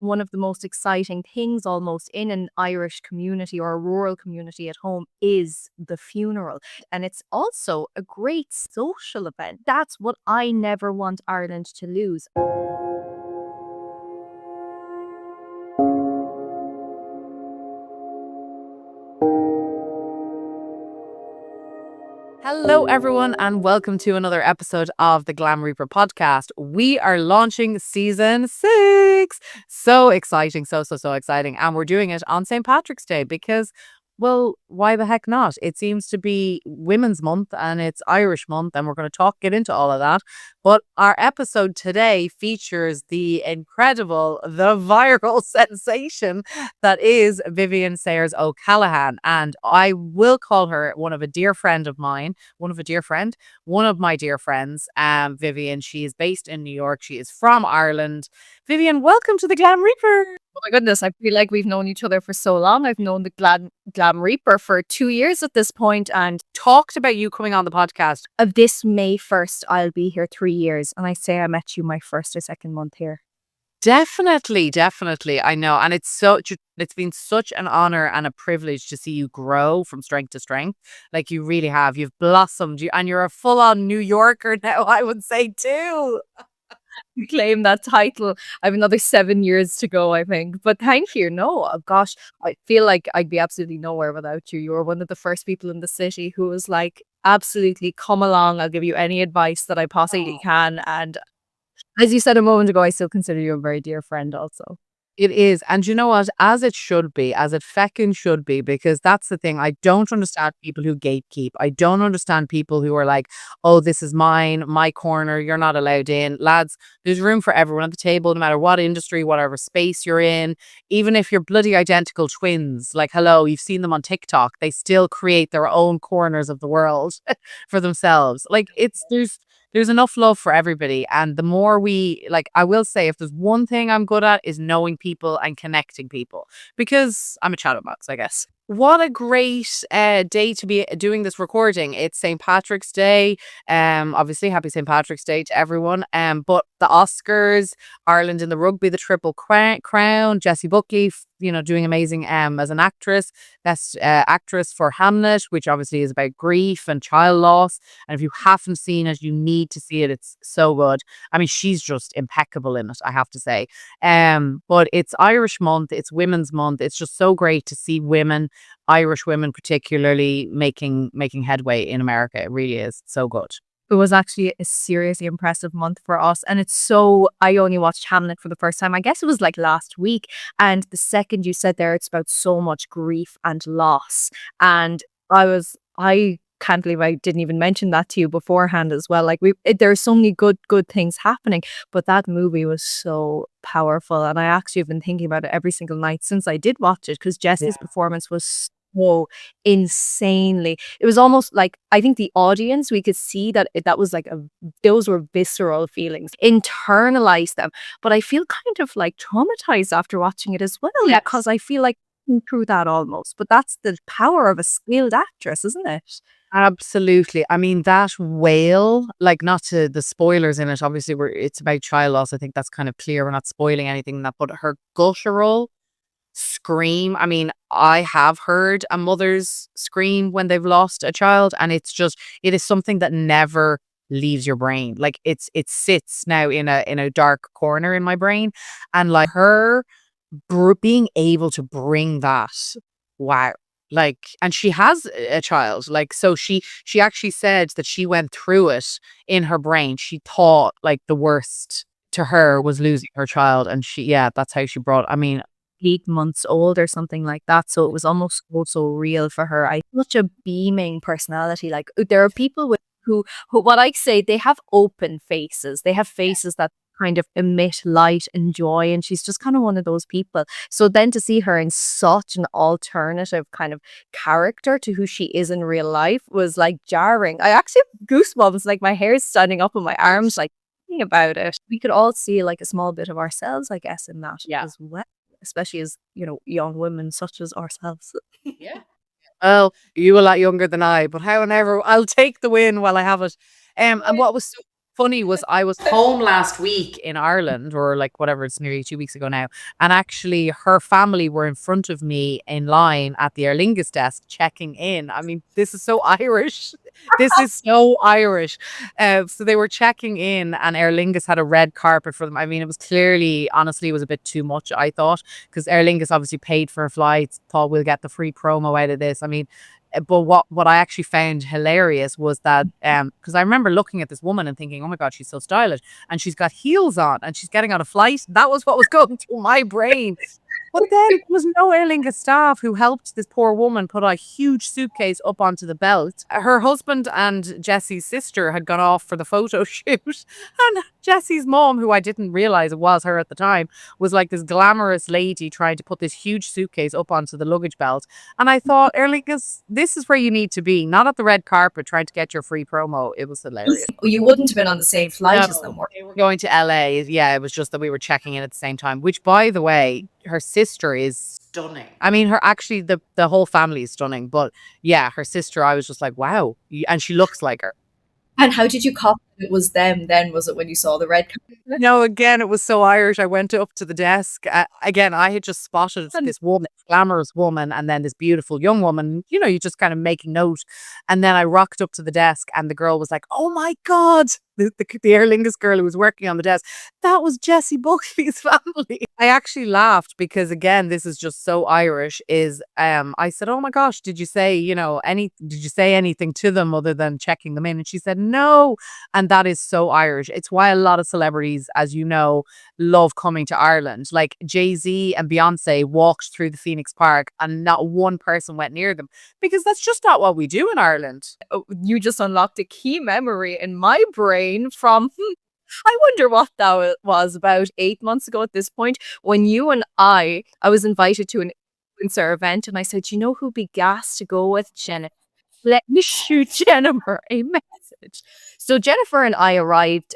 one of the most exciting things almost in an Irish community or a rural community at home is the funeral. And it's also a great social event. That's what I never want Ireland to lose. Hello, everyone, and welcome to another episode of the Glam Reaper podcast. We are launching season 6. So exciting, so exciting. And we're doing it on St. Patrick's Day because, well, why the heck not? It seems to be Women's Month and it's Irish Month, and we're going to get into all of that. But our episode today features the incredible, the viral sensation that is Vivienne Sayers O'Callaghan. And I will call her one of a dear friend of mine, one of my dear friends, Vivienne. She is based in New York. She is from Ireland. Vivienne, welcome to the Glam Reaper. Oh my goodness, I feel like we've known each other for so long. I've known the Glam Reaper for 2 years at this point, and Talked about you coming on the podcast. of this May 1st, I'll be here 3 years. And I say I met you my first or second month here. Definitely. I know. And it's been such an honor and a privilege to see you grow from strength to strength. Like you really have. You've blossomed, and you're a full on New Yorker now, I would say too. Claim that title. I have another 7 years to go, I think. But thank you. No, gosh, I feel like I'd be absolutely nowhere without you. You were one of the first people in the city who was like, absolutely, come along. I'll give you any advice that I possibly can. And as you said a moment ago, I still consider you a very dear friend also. It is. And you know what? As it should be, as it feckin' should be, because that's the thing. I don't understand people who gatekeep. I don't understand people who are like, oh, this is mine, my corner, you're not allowed in. Lads, there's room for everyone at the table, no matter what industry, whatever space you're in. Even if you're bloody identical twins, like, hello, you've seen them on TikTok, they still create their own corners of the world for themselves. Like, there's enough love for everybody. And the more I will say, if there's one thing I'm good at is knowing people and connecting people, because I'm a chatterbox, I guess. What a great day to be doing this recording. It's St. Patrick's Day. Obviously, happy St. Patrick's Day to everyone. But the Oscars, Ireland in the rugby, the Triple Crown, Jessie Buckley, doing amazing as an actress. Best actress for Hamnet, which obviously is about grief and child loss. And if you haven't seen it, you need to see it. It's so good. I mean, she's just impeccable in it, I have to say. But it's Irish Month, it's Women's Month. It's just so great to see women, Irish women particularly, making headway in America. It really is so good. It was actually a seriously impressive month for us. And I only watched Hamnet for the first time. I guess it was like last week. And the second you said there, it's about so much grief and loss. And I can't believe I didn't even mention that to you beforehand as well. Like there are so many good things happening, but that movie was so powerful. And I actually have been thinking about it every single night since I did watch it, because Jessie's performance was so insanely. It was almost like, I think the audience, we could see that that was like those were visceral feelings, internalize them. But I feel kind of like traumatized after watching it as well, because I feel like through that almost. But that's the power of a skilled actress, isn't it? Absolutely. I mean, that wail, like, not to the spoilers in it, obviously it's about child loss. I think that's kind of clear. We're not spoiling anything in that, but her guttural scream. I mean, I have heard a mother's scream when they've lost a child, and it is something that never leaves your brain. Like it sits now in a dark corner in my brain, and like her being able to bring that, wow. Like, and she has a child, like, so she actually said that she went through it in her brain. She thought like the worst to her was losing her child, and that's how she brought, I mean, 8 months old or something like that. So it was almost also real for her. Such a beaming personality. Like there are people who what I say, they have open faces. They have faces that kind of emit light and joy, and she's just kind of one of those people. So then to see her in such an alternative kind of character to who she is in real life was like jarring. I actually have goosebumps, like my hair's standing up on my arms, like thinking about it. We could all see like a small bit of ourselves, I guess, in that as well, especially as young women such as ourselves. Yeah. Well, you a lot younger than I, but however, I'll take the win while I have it. And what was so funny was I was home last week in Ireland, or like whatever, it's nearly 2 weeks ago now. And actually, her family were in front of me in line at the Aer Lingus desk checking in. I mean, this is so Irish. This is so Irish. So they were checking in, and Aer Lingus had a red carpet for them. I mean, it was clearly, honestly, it was a bit too much, I thought, because Aer Lingus obviously paid for flights, thought we'll get the free promo out of this. I mean, but what I actually found hilarious was that because I remember looking at this woman and thinking, oh my god, she's so stylish, and she's got heels on and she's getting on a flight. That was what was going through my brain. But then there was no Aer Lingus staff who helped this poor woman put a huge suitcase up onto the belt. Her husband and Jessie's sister had gone off for the photo shoot, and Jessie's mom, who I didn't realize it was her at the time, was like this glamorous lady trying to put this huge suitcase up onto the luggage belt. And I thought, Aer Lingus, this is where you need to be, not at the red carpet trying to get your free promo. It was hilarious. You wouldn't have been on the same flight as them, No, they were going to LA. Yeah, it was just that we were checking in at the same time, which, by the way, her sister is stunning. I mean, her actually, the whole family is stunning. But yeah, her sister, I was just like, wow. And she looks like her. And how did you cop it was them then? Was it when you saw the red carpet? No, again, it was so Irish. I went up to the desk. Again, I had just spotted this woman, glamorous woman, and then this beautiful young woman. You know, you just kind of make note. And then I rocked up to the desk, and the girl was like, oh my God. The Aer Lingus girl who was working on the desk, that was Jessie Buckley's family. I actually laughed because, again, this is just so Irish. I said, oh my gosh, did you say anything to them other than checking them in? And she said, no. And that is so Irish. It's why a lot of celebrities, as you know, love coming to Ireland. Like Jay-Z and Beyonce walked through the Phoenix Park and not one person went near them, because that's just not what we do in Ireland. Oh, you just unlocked a key memory in my brain from I wonder what that was, about 8 months ago at this point, when you and I was invited to an influencer event, and I said, you know who'd be gas to go with? Jennifer. Let me shoot Jennifer a message. So Jennifer and I arrived,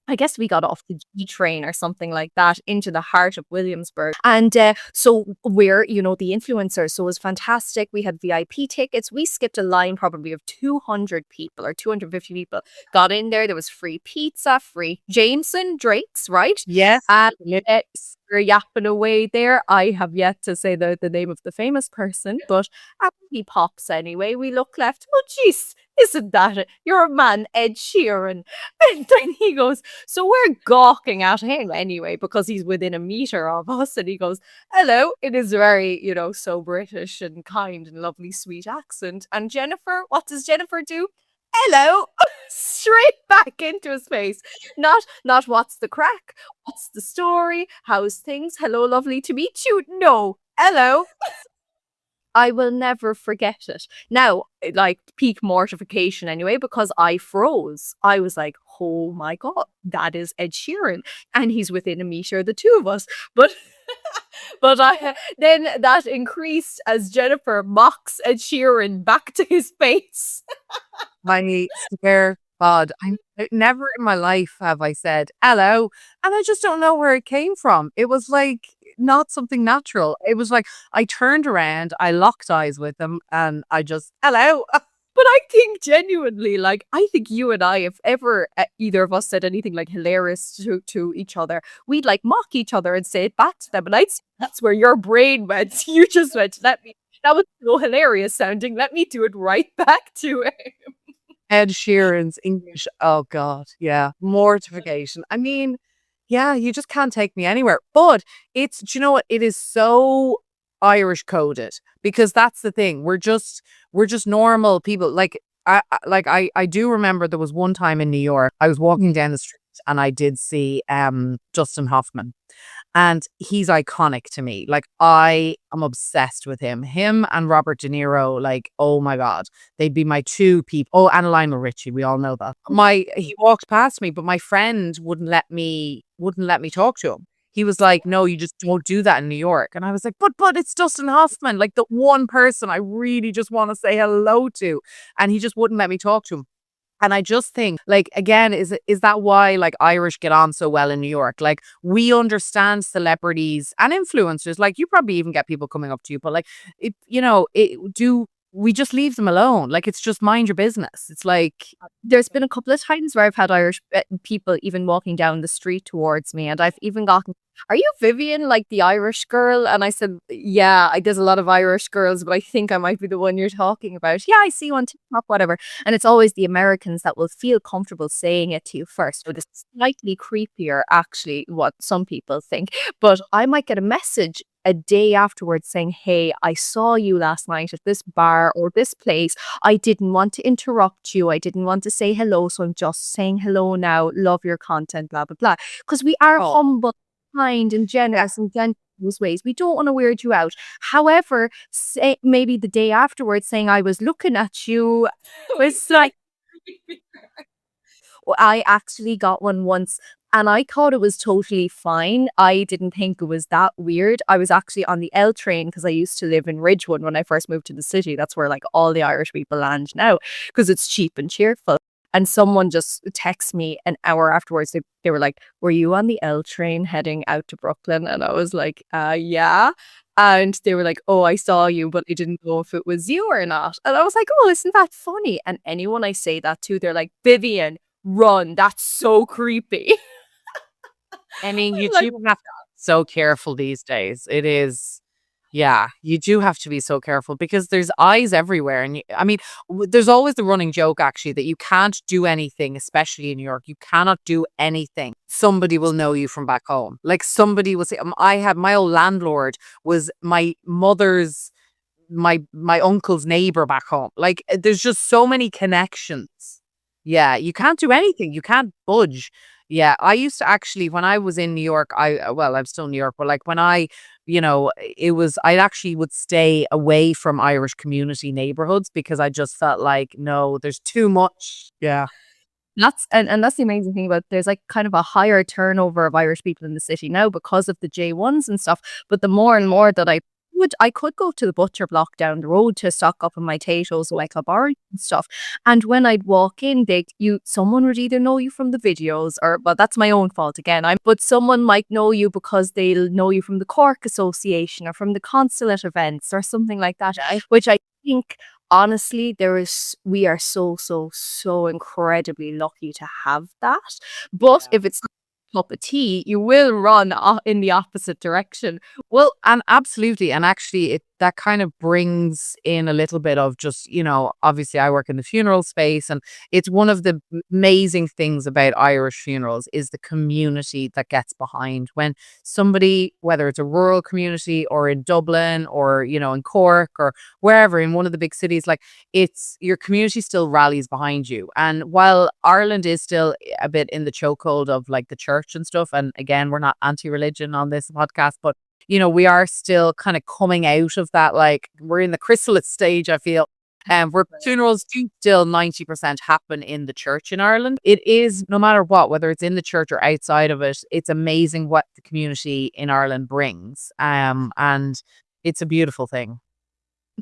I guess we got off the G train or something like that into the heart of Williamsburg. And so we're, the influencers. So it was fantastic. We had VIP tickets. We skipped a line probably of 200 people or 250 people. Got in there. There was free pizza, free Jameson drinks, right? Yes. And we're yapping away there. I have yet to say the name of the famous person, but he pops anyway. We look left. Oh, jeez, isn't that it? Your man, Ed Sheeran. And then he goes, so we're gawking at him anyway, because he's within a meter of us. And he goes, hello. It is very, so British and kind and lovely, sweet accent. And Jennifer, what does Jennifer do? Hello. Straight back into his face. Not what's the crack? What's the story? How's things? Hello, lovely to meet you. No. Hello. I will never forget it. Now, like peak mortification anyway, because I froze. I was like, oh my God, that is Ed Sheeran. And he's within a meter of the two of us. But then that increased as Jennifer mocks Ed Sheeran back to his face. I swear, God, never in my life have I said hello, and I just don't know where it came from. It was like not something natural. It was like I turned around, I locked eyes with him, and I just hello. But I think genuinely, I think you and I, if ever either of us said anything like hilarious to each other, we'd mock each other and say it back to them. And I'd say that's where your brain went. You just went, that was so hilarious sounding. Let me do it right back to him. Ed Sheeran's English. Oh God, yeah, mortification. I mean, yeah, you just can't take me anywhere. But do you know what? It is so Irish coded, because that's the thing. We're just normal people. I do remember there was one time in New York, I was walking down the street and I did see Dustin Hoffman. And he's iconic to me. Like, I am obsessed with him. Him and Robert De Niro, oh my God. They'd be my two people. Oh, and Lionel Richie, we all know that. He walked past me, but my friend wouldn't let me talk to him. He was like, no, you just don't do that in New York. And I was like, but it's Dustin Hoffman, like the one person I really just want to say hello to. And he just wouldn't let me talk to him. And I just think, again, is that why Irish get on so well in New York? We understand celebrities and influencers. You probably even get people coming up to you, but we just leave them alone. Like, it's just mind your business. It's like, There's been a couple of times where I've had Irish people even walking down the street towards me, and I've even gotten, "Are you Vivienne, like the Irish girl?" And I said, "Yeah, there's a lot of Irish girls, but I think I might be the one you're talking about. Yeah, I see you on TikTok, whatever." And it's always the Americans that will feel comfortable saying it to you first. So it's slightly creepier, actually, what some people think. But I might get a message a day afterwards saying, "Hey, I saw you last night at this bar or this place. I didn't want to interrupt you. I didn't want to say hello. So I'm just saying hello now. Love your content, blah, blah, blah." Because we are oh, humble, kind, and generous and gentle in those ways. We don't want to weird you out. However, say maybe the day afterwards saying, "I was looking at you," was like, well, I actually got one once and I thought it was totally fine. I didn't think it was that weird. I was actually on the L train because I used to live in Ridgewood when I first moved to the city. That's where like all the Irish people land now because it's cheap and cheerful. And someone just texted me an hour afterwards. They were like, "Were you on the L train heading out to Brooklyn?" And I was like, yeah. And they were like, "Oh, I saw you, but I didn't know if it was you or not." And I was like, "Oh, isn't that funny?" And anyone I say that to, they're like, "Vivienne, run. That's so creepy." I mean, you I'm like, do have to be so careful these days. It is, yeah, you do have to be so careful because there's eyes everywhere. And I mean, there's always the running joke actually that you can't do anything, especially in New York. You cannot do anything. Somebody will know you from back home. Like, somebody will say, I had my old landlord was my mother's, my uncle's neighbor back home. Like, there's just so many connections. Yeah, you can't do anything. You can't budge. Yeah, I used to actually, when I was in New York, well, I'm still in New York, but like when it was, I actually would stay away from Irish community neighborhoods because I just felt like, no, there's too much. Yeah. and that's the amazing thing about there's like kind of a higher turnover of Irish people in the city now because of the J1s and stuff. But the more and more that I could go to the butcher block down the road to stock up on my potatoes, like a bar and stuff. And when I'd walk in, someone would either know you from the videos or, well, that's my own fault again. But someone might know you because they'll know you from the Cork Association or from the consulate events or something like that. Which I think honestly, we are so, so, so incredibly lucky to have that. But Yeah. if it's not a cup of tea, you will run in the opposite direction. Well, and absolutely. And actually, that kind of brings in a little bit of just, obviously I work in the funeral space, and it's one of the amazing things about Irish funerals is the community that gets behind when somebody, whether it's a rural community or in Dublin or, in Cork or wherever in one of the big cities, like, it's your community still rallies behind you. And while Ireland is still a bit in the chokehold of like the church and stuff, and again, we're not anti-religion on this podcast, but we are still kind of coming out of that. Like, we're in the Chrysalis Stage, I feel. Where funerals do still 90% happen in the church in Ireland. It is, no matter what, whether it's in the church or outside of it, it's amazing what the community in Ireland brings. And it's a beautiful thing.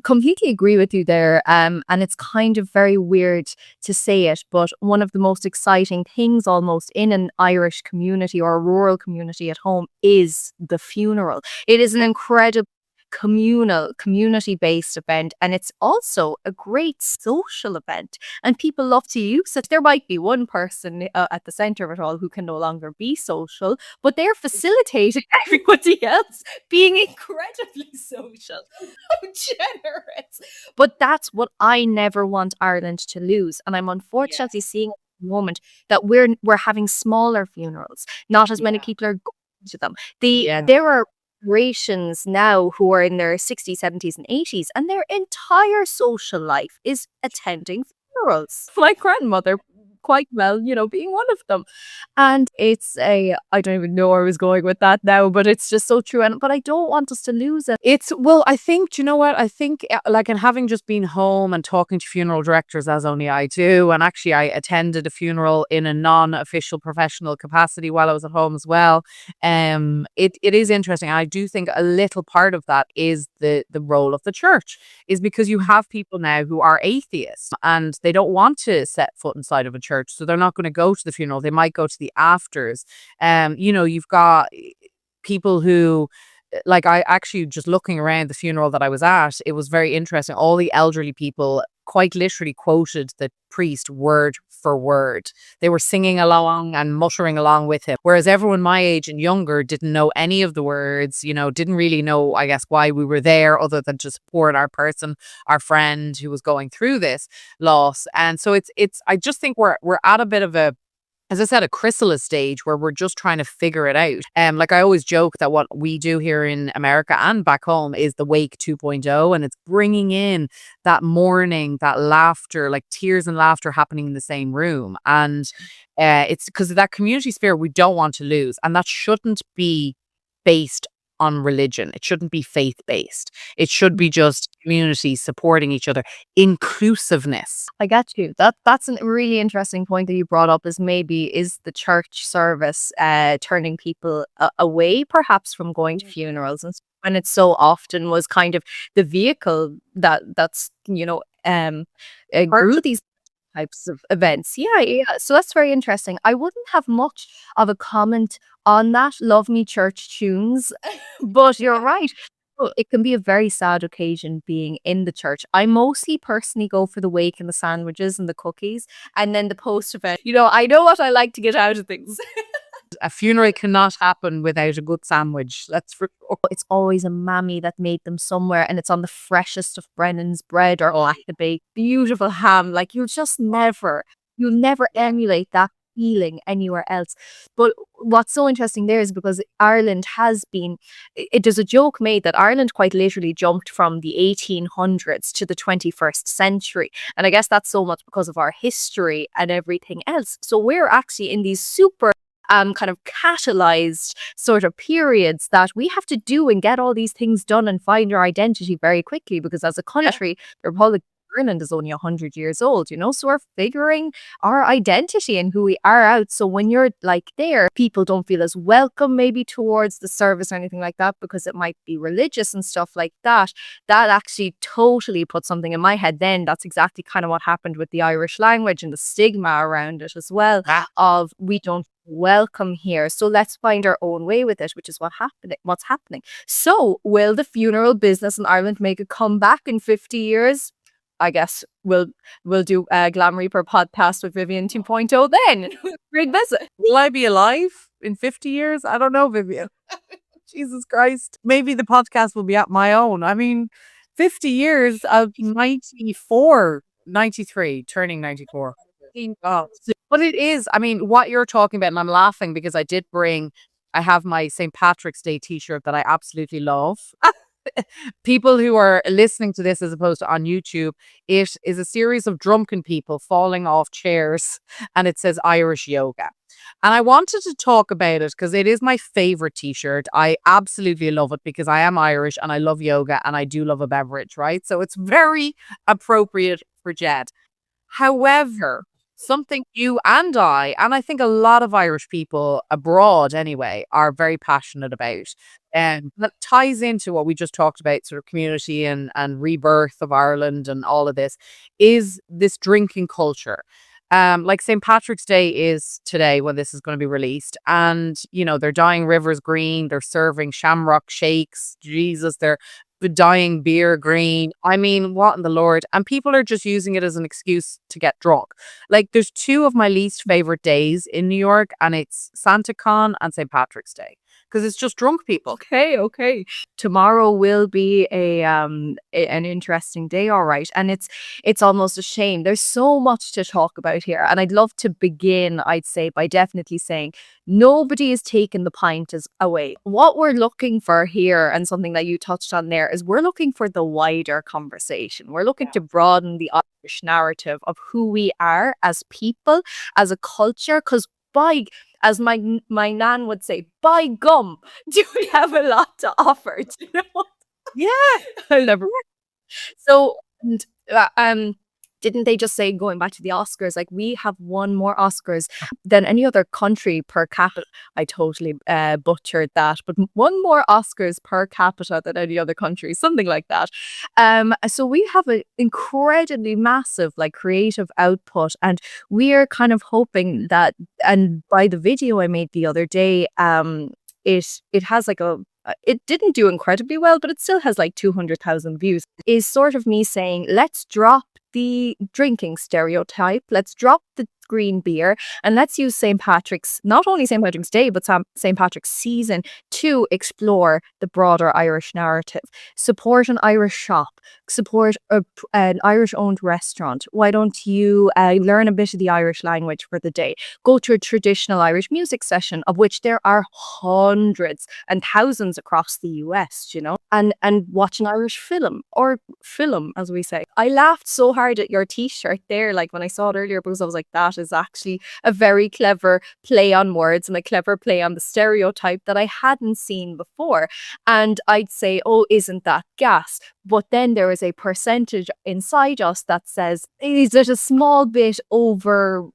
Completely agree with you there. And it's kind of very weird to say it, but one of the most exciting things almost in an Irish community or a rural community at home is the funeral. It is an incredible communal, community-based event, and it's also a great social event. And people love to use it. There might be one person at the center of it all who can no longer be social, but they're facilitating everybody else being incredibly social. Generous. But that's what I never want Ireland to lose. And I'm unfortunately seeing at the moment that we're having smaller funerals. Not as many Yeah. people are going to them. Yeah. There are generations now who are in their 60s, 70s, and 80s, and their entire social life is attending funerals. My grandmother, quite well, being one of them. And I don't even know where I was going with that now, but it's just so true. But I don't want us to lose it. Well, I think, do you know what? I think, like, and having just been home and talking to funeral directors, as only I do, and actually I attended a funeral in a non-official professional capacity while I was at home as well. It is interesting. I do think a little part of that is the role of the church, is because you have people now who are atheists and they don't want to set foot inside of a church, so they're not going to go to the funeral. They might go to the afters. You've got people who like I actually just looking around the funeral that I was at, it was very interesting. All the elderly people quite literally quoted the priest word for word. They were singing along and muttering along with him. Whereas everyone my age and younger didn't know any of the words, didn't really know, I guess, why we were there other than to support our person, our friend who was going through this loss. And so I just think we're at a bit of a, as I said, a chrysalis stage where we're just trying to figure it out. Like I always joke that what we do here in America and back home is the wake 2.0, and it's bringing in that mourning, that laughter, like tears and laughter happening in the same room. And it's because of that community spirit we don't want to lose. And that shouldn't be based on religion. It shouldn't be faith based. It should be just community supporting each other, inclusiveness. I get you. That's a really interesting point that you brought up. Is the church service turning people away, perhaps, from going to funerals, and when it so often was kind of the vehicle that's grew these types of events. Yeah, yeah. So that's very interesting. I wouldn't have much of a comment on that. Love me church tunes, but you're right. It can be a very sad occasion being in the church. I mostly personally go for the wake and the sandwiches and the cookies, and then the post event. I know what I like to get out of things. A funeral cannot happen without a good sandwich. That's for sure. It's always a mammy that made them somewhere, and it's on the freshest of Brennan's bread or like the baked beautiful ham. Like you'll never emulate that feeling anywhere else. But what's so interesting there is because Ireland has been, there's a joke made that Ireland quite literally jumped from the 1800s to the 21st century. And I guess that's so much because of our history and everything else. So we're actually in these super kind of catalyzed sort of periods that we have to do and get all these things done and find our identity very quickly, because as a country, the Republic of Ireland is only 100 years old, so we're figuring our identity and who we are out. So when you're like there, people don't feel as welcome maybe towards the service or anything like that because it might be religious and stuff like that. That actually totally put something in my head then. That's exactly kind of what happened with the Irish language and the stigma around it as well, of we don't welcome here, so let's find our own way with it, which is what's happening. So will the funeral business in Ireland make a comeback in 50 years? I guess we'll do a Glam Reaper podcast with Vivienne 2.0 then. Great visit. Will I be alive in 50 years? I don't know, Vivienne. Jesus Christ. Maybe the podcast will be at my own. I mean, 50 years of 94, 93, turning 94. Oh. But it is, I mean, what you're talking about, and I'm laughing because I have my St. Patrick's Day t-shirt that I absolutely love. People who are listening to this as opposed to on YouTube, it is a series of drunken people falling off chairs, and it says Irish yoga. And I wanted to talk about it because it is my favorite t-shirt. I absolutely love it because I am Irish and I love yoga and I do love a beverage, right? So it's very appropriate for Jed. However, something you and I think a lot of Irish people abroad anyway, are very passionate about. And that ties into what we just talked about, sort of community and rebirth of Ireland and all of this, is this drinking culture. Like St. Patrick's Day is today when this is going to be released. And, they're dyeing rivers green. They're serving shamrock shakes. Jesus, they're dyeing beer green. I mean, what in the Lord? And people are just using it as an excuse to get drunk. Like, there's two of my least favorite days in New York, and it's SantaCon and St. Patrick's Day, because it's just drunk people. Okay. Tomorrow will be an interesting day, all right. And it's almost a shame. There's so much to talk about here. And I'd love to begin, I'd say, by definitely saying nobody is taking the pint away. What we're looking for here, and something that you touched on there, is we're looking for the wider conversation. We're looking to broaden the Irish narrative of who we are as people, as a culture, because as my nan would say, by gum, do we have a lot to offer? Do you know? Yeah. I'll never. So, and didn't they just say, going back to the Oscars, like we have won more Oscars than any other country per capita? I totally butchered that, but one more Oscars per capita than any other country, something like that. So we have an incredibly massive creative output, and we are kind of hoping that, and by the video I made the other day, it has it didn't do incredibly well, but it still has like 200,000 views, is sort of me saying, let's drop the drinking stereotype, let's drop the green beer, and let's use St. Patrick's, not only St. Patrick's Day, but St. Patrick's season to explore the broader Irish narrative. Support an Irish shop, support an Irish owned restaurant. Why don't you learn a bit of the Irish language for the day? Go to a traditional Irish music session, of which there are hundreds and thousands across the US, and watch an Irish film, or film, as we say. I laughed so hard at your t-shirt there, like when I saw it earlier, because I was like, that is actually a very clever play on words and a clever play on the stereotype that I hadn't seen before. And I'd say, oh, isn't that gas? But then there is a percentage inside us that says, is it a small bit over?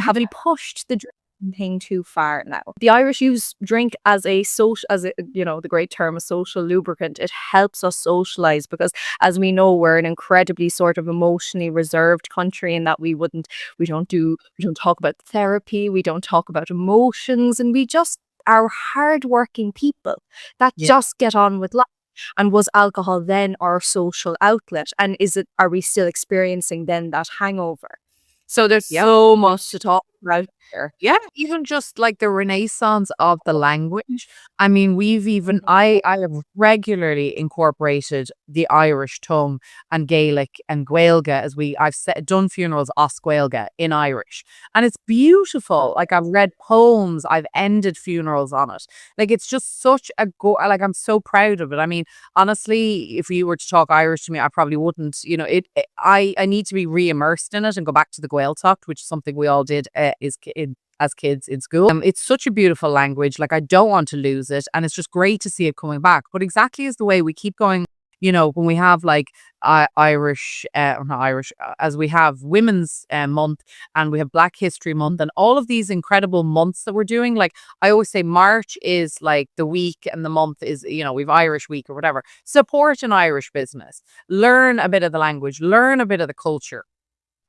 Have we pushed the drinking thing too far now? The Irish use drink as a social, the great term, a social lubricant. It helps us socialize because, as we know, we're an incredibly sort of emotionally reserved country in that we don't talk about therapy, we don't talk about emotions, and we just are hardworking people that just get on with life. And was alcohol then our social outlet? And are we still experiencing then that hangover? So there's so much to talk about here. Yeah, even just like the renaissance of the language. I mean, I have regularly incorporated the Irish tongue and Gaelic and Gaeilge done funerals os Gaeilge in Irish. And it's beautiful. Like, I've read poems, I've ended funerals on it. Like, it's just such like, I'm so proud of it. I mean, honestly, if you were to talk Irish to me, I probably wouldn't, I need to be re-immersed in it and go back to the Gaeltacht, which is something we all did as kids in school. It's such a beautiful language. Like, I don't want to lose it, and it's just great to see it coming back. But exactly as the way we keep going, when we have like Irish, not Irish, as we have Women's Month, and we have Black History Month, and all of these incredible months that we're doing. Like, I always say March is like the week and the month is, we've Irish week or whatever. Support an Irish business, learn a bit of the language, learn a bit of the culture.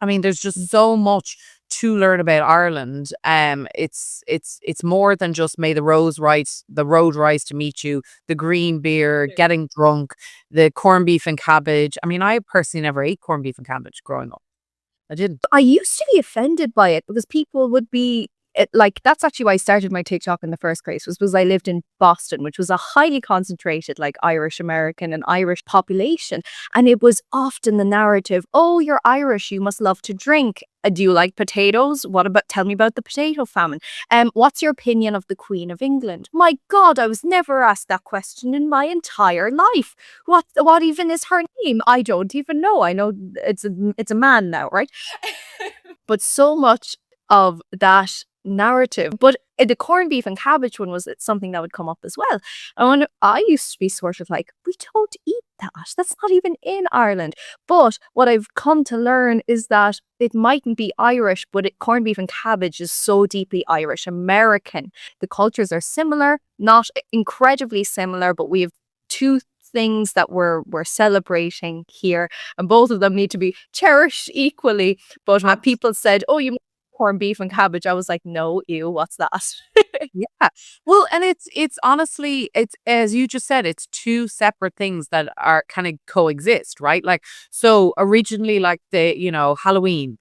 I mean, there's just so much to learn about Ireland. It's more than just may the road rise to meet you, the green beer, getting drunk, the corned beef and cabbage. I mean, I personally never ate corned beef and cabbage growing up. I didn't. I used to be offended by it because people would be like, that's actually why I started my TikTok in the first place, was because I lived in Boston, which was a highly concentrated like Irish American and Irish population. And it was often the narrative, oh, you're Irish, you must love to drink. Do you like potatoes? Tell me about the potato famine. What's your opinion of the Queen of England? My God, I was never asked that question in my entire life. What even is her name? I don't even know. I know it's a man now, right? But so much of that narrative. But the corned beef and cabbage one was something that would come up as well. And I used to be sort of like, we don't eat that. That's not even in Ireland. But what I've come to learn is that it mightn't be Irish, but corned beef and cabbage is so deeply Irish American. The cultures are similar, not incredibly similar, but we have two things that we're celebrating here, and both of them need to be cherished equally. But when people said, oh, you corned beef and cabbage, I was like, no, ew, what's that? Yeah. Well, and it's honestly, it's, as you just said, it's two separate things that are kind of coexist, right? Like, so originally, like Halloween,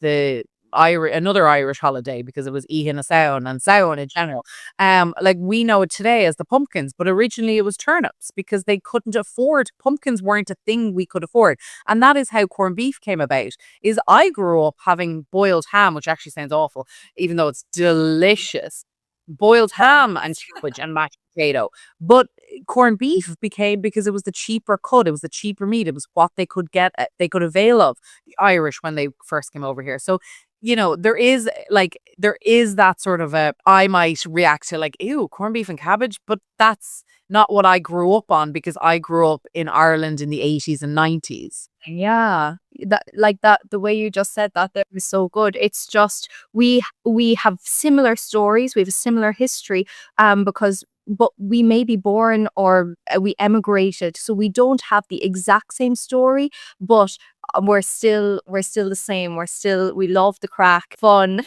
another Irish holiday, because it was Ian and Samhain in general. Like, we know it today as the pumpkins, but originally it was turnips because they couldn't afford, pumpkins weren't a thing we could afford. And that is how corned beef came about. Is I grew up having boiled ham, which actually sounds awful, even though it's delicious. Boiled ham and cabbage and mashed potato. But corned beef became, because it was the cheaper cut, it was the cheaper meat, it was what they could get, they could avail of, the Irish, when they first came over here. So there is that sort of I might react to like, ew, corned beef and cabbage, but that's not what I grew up on, because I grew up in Ireland in the 80s and 90s. Yeah, the way you just said that was so good. It's just we have similar stories, we have a similar history, but we may be born or we emigrated, so we don't have the exact same story, but we're still the same. We love the crack, fun.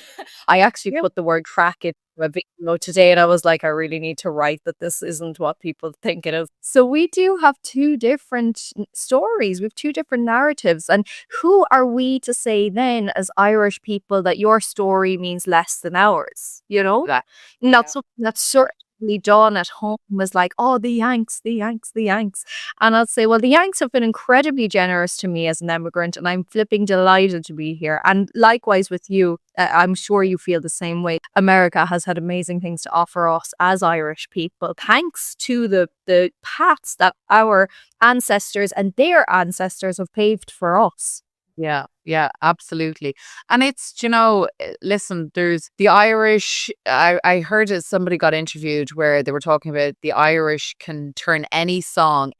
I actually put the word crack in a video today and I was like, I really need to write that this isn't what people think it is. So we do have two different stories. We have two different narratives. And who are we to say then, as Irish people, that your story means less than ours? You know? That And that's yeah. something that's certainly done at home was like, oh, the Yanks, the Yanks, the Yanks. And I'll say, well, the Yanks have been incredibly generous to me as an immigrant, and I'm flipping delighted to be here. And likewise with you, I'm sure you feel the same way. America has had amazing things to offer us as Irish people, thanks to the paths that our ancestors and their ancestors have paved for us. Yeah, yeah, absolutely. And it's, listen, there's the Irish. I heard it, somebody got interviewed where they were talking about the Irish can turn any song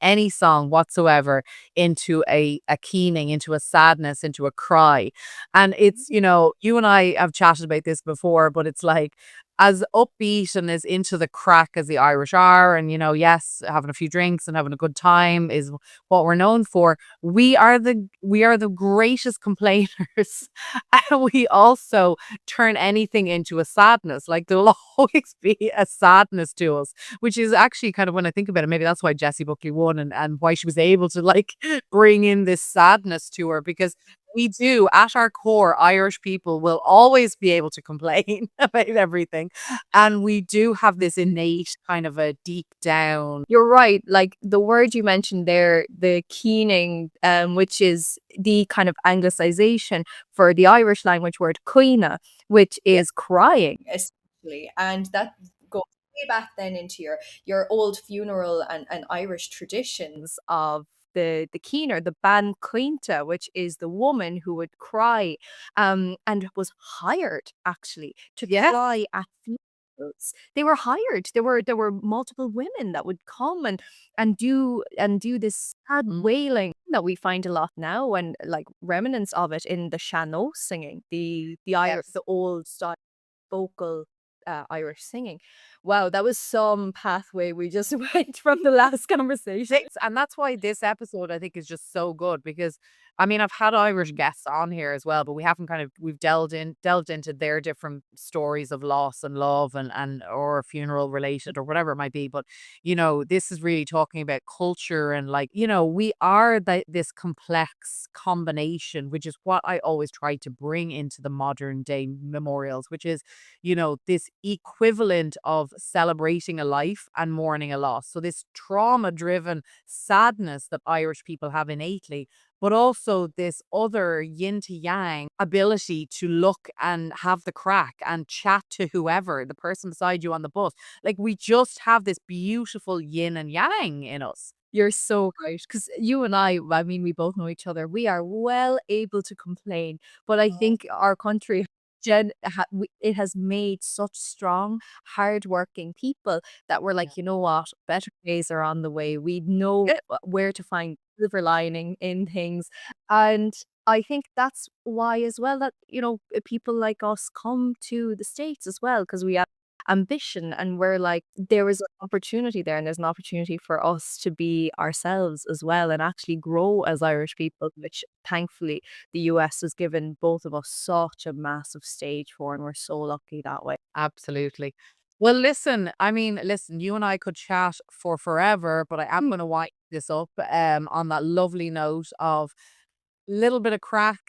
whatsoever into a keening, into a sadness, into a cry. And it's, you and I have chatted about this before, but it's like, as upbeat and as into the crack as the Irish are, and yes, having a few drinks and having a good time is what we're known for. We are the greatest complainers, and we also turn anything into a sadness. Like, there'll always be a sadness to us, which is actually kind of, when I think about it, maybe that's why Jessie Buckley won, and why she was able to like bring in this sadness to her, because we do, at our core, Irish people will always be able to complain about everything. And we do have this innate kind of a deep down. You're right. Like the word you mentioned there, the keening, which is the kind of anglicization for the Irish language word cuina, which Yeah, is crying. essentially. And that goes way back then into your old funeral and Irish traditions. Of the keener, the ban cuinta, which is the woman who would cry, and was hired actually to Yeah. cry at funerals. They were hired. There were multiple women that would come and do this sad Mm. wailing that we find a lot now, and like remnants of it in the Shannon singing, the Irish, Yes. the old style vocal Irish singing. Wow, that was some pathway we just went from the last conversation. And that's why this episode, I think, is just so good, because I mean, I've had Irish guests on here as well, but we haven't we've delved into their different stories of loss and love, and or funeral related or whatever it might be. But this is really talking about culture, and like, we are this complex combination, which is what I always try to bring into the modern day memorials, which is this equivalent of celebrating a life and mourning a loss. So this trauma driven sadness that Irish people have innately, but also this other yin to yang ability to look and have the crack and chat to whoever, the person beside you on the bus. Like, we just have this beautiful yin and yang in us. You're so right. Because you and I mean, we both know each other. We are well able to complain, but I think our country it has made such strong, hardworking people that we're Yeah. like, you know what, better days are on the way. We know where to find silver lining in things, and I think that's why as well that people like us come to the States as well, because we have ambition and we're like, there is an opportunity there, and there's an opportunity for us to be ourselves as well and actually grow as Irish people, which thankfully the US has given both of us such a massive stage for, and we're so lucky that way. Absolutely. Well, listen, I mean, listen, you and I could chat for forever, but I am going to wind this up on that lovely note of little bit of crack,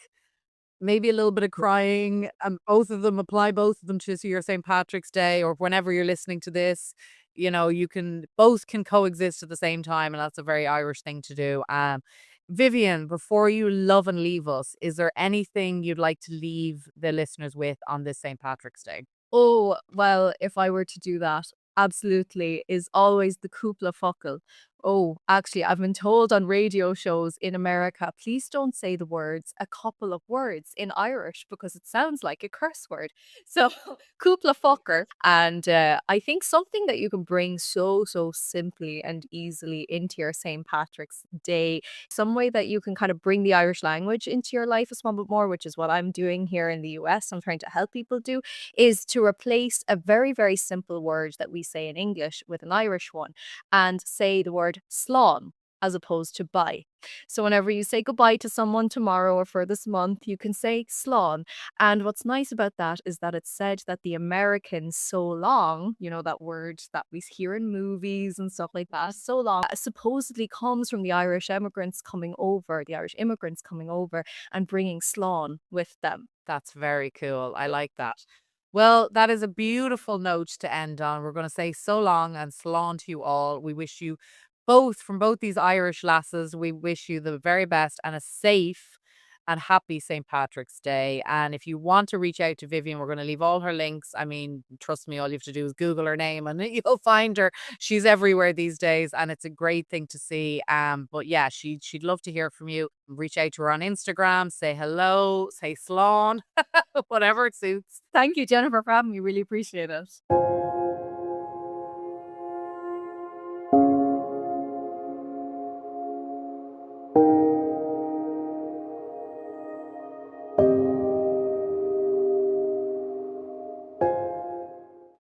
maybe a little bit of crying, and both of them to your St. Patrick's Day, or whenever you're listening to this. You can both can coexist at the same time, and that's a very Irish thing to do. Vivienne, before you love and leave us, is there anything you'd like to leave the listeners with on this St. Patrick's Day? Oh, well, if I were to do that, absolutely, is always the cúpla focal. Oh, actually, I've been told on radio shows in America, please don't say the words a couple of words in Irish because it sounds like a curse word. So, cúpla focal. And I think something that you can bring so simply and easily into your St. Patrick's Day, some way that you can kind of bring the Irish language into your life a small bit more, which is what I'm doing here in the US. I'm trying to help people do, is to replace a very, very simple word that we say in English with an Irish one and say the word slán. as opposed to bye. So whenever you say goodbye to someone tomorrow or for this month, you can say slán. And what's nice about that is that it's said that the American so long, that word that we hear in movies and stuff like that, so long, supposedly comes from the Irish immigrants coming over and bringing slán with them. That's very cool. I like that. Well, that is a beautiful note to end on. We're going to say so long and slán to you all. We wish you both, from both these Irish lasses, we wish you the very best and a safe and happy St. Patrick's Day. And if you want to reach out to Vivienne, we're going to leave all her links. I mean, trust me, all you have to do is Google her name and you'll find her. She's everywhere these days, and it's a great thing to see. But yeah, she'd love to hear from you. Reach out to her on Instagram, say hello, say slán, whatever it suits. Thank you, Jennifer, for having me. Really appreciate it.